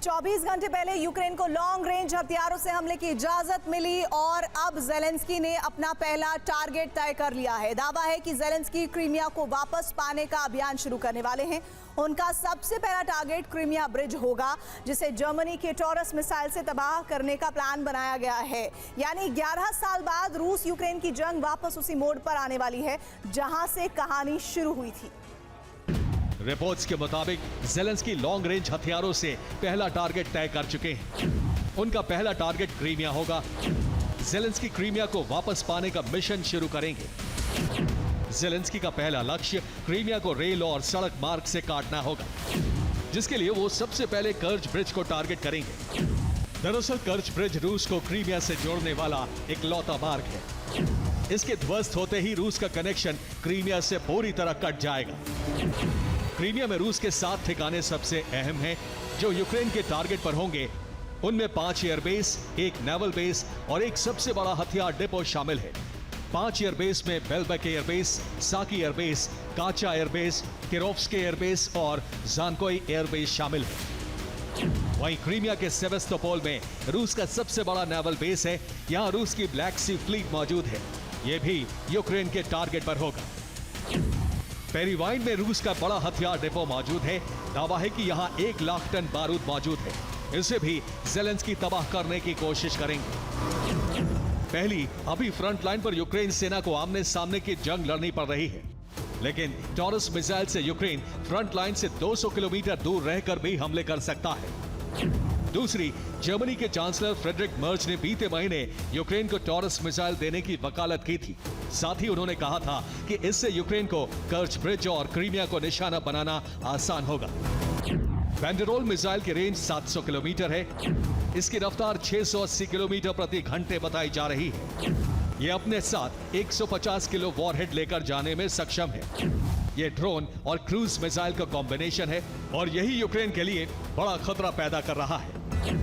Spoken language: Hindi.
24 घंटे पहले यूक्रेन को लॉन्ग रेंज हथियारों से हमले की इजाजत मिली और अब ज़ेलेंस्की ने अपना पहला टारगेट तय कर लिया है। दावा है कि ज़ेलेंस्की क्रीमिया को वापस पाने का अभियान शुरू करने वाले हैं। उनका सबसे पहला टारगेट क्रीमिया ब्रिज होगा, जिसे जर्मनी के टॉरस मिसाइल से तबाह करने का प्लान बनाया गया है। यानी 11 साल बाद रूस यूक्रेन की जंग वापस उसी मोड़ पर आने वाली है जहां से कहानी शुरू हुई थी। रिपोर्ट्स के मुताबिक ज़ेलेंस्की लॉन्ग रेंज हथियारों से पहला टारगेट तय कर चुके हैं। उनका पहला टारगेट क्रीमिया होगा। ज़ेलेंस्की क्रीमिया को वापस पाने का मिशन शुरू करेंगे। ज़ेलेंस्की का पहला लक्ष्य क्रीमिया को रेल और सड़क मार्ग से काटना होगा, जिसके लिए वो सबसे पहले कर्च ब्रिज को टारगेट करेंगे। दरअसल कर्च ब्रिज रूस को क्रीमिया से जोड़ने वाला इकलौता मार्ग है। इसके ध्वस्त होते ही रूस का कनेक्शन क्रीमिया से पूरी तरह कट जाएगा। क्रीमिया में रूस के 7 ठिकाने सबसे अहम हैं, जो यूक्रेन के टारगेट पर होंगे। उनमें 5 एयरबेस, 1 नेवल बेस और एक सबसे बड़ा हथियार डिपो शामिल है। 5 एयरबेस में बेलबेक एयरबेस, साकी एयरबेस, काचा एयरबेस, किरोव्स्की एयरबेस और जानकोई एयरबेस शामिल है। वहीं क्रीमिया के सेवेस्तोपोल में रूस का सबसे बड़ा नेवल बेस है। यहां रूस की ब्लैक सी फ्लीट मौजूद है। यह भी यूक्रेन के टारगेट पर होगा। पेरीवाइन में रूस का बड़ा हथियार डिपो मौजूद है। दावा है कि यहां 1 लाख टन बारूद मौजूद है। इसे भी ज़ेलेंस्की तबाह करने की कोशिश करेंगे। पहली अभी फ्रंट लाइन पर यूक्रेन सेना को आमने सामने की जंग लड़नी पड़ रही है, लेकिन टॉरस मिसाइल से यूक्रेन फ्रंट लाइन से 200 किलोमीटर दूर रहकर भी हमले कर सकता है। दूसरी, जर्मनी के चांसलर फ्रेडरिक मर्ज ने बीते महीने यूक्रेन को टॉरस मिसाइल देने की वकालत की थी। साथ ही उन्होंने कहा था कि इससे यूक्रेन को कर्च ब्रिज और क्रीमिया को निशाना बनाना आसान होगा। बैंडरोल मिसाइल की रेंज 700 किलोमीटर है। इसकी रफ्तार 680 किलोमीटर प्रति घंटे बताई जा रही है। यह अपने साथ 150 किलो वॉरहेड लेकर जाने में सक्षम है। यह ड्रोन और क्रूज मिसाइल का कॉम्बिनेशन है और यही यूक्रेन के लिए बड़ा खतरा पैदा कर रहा है।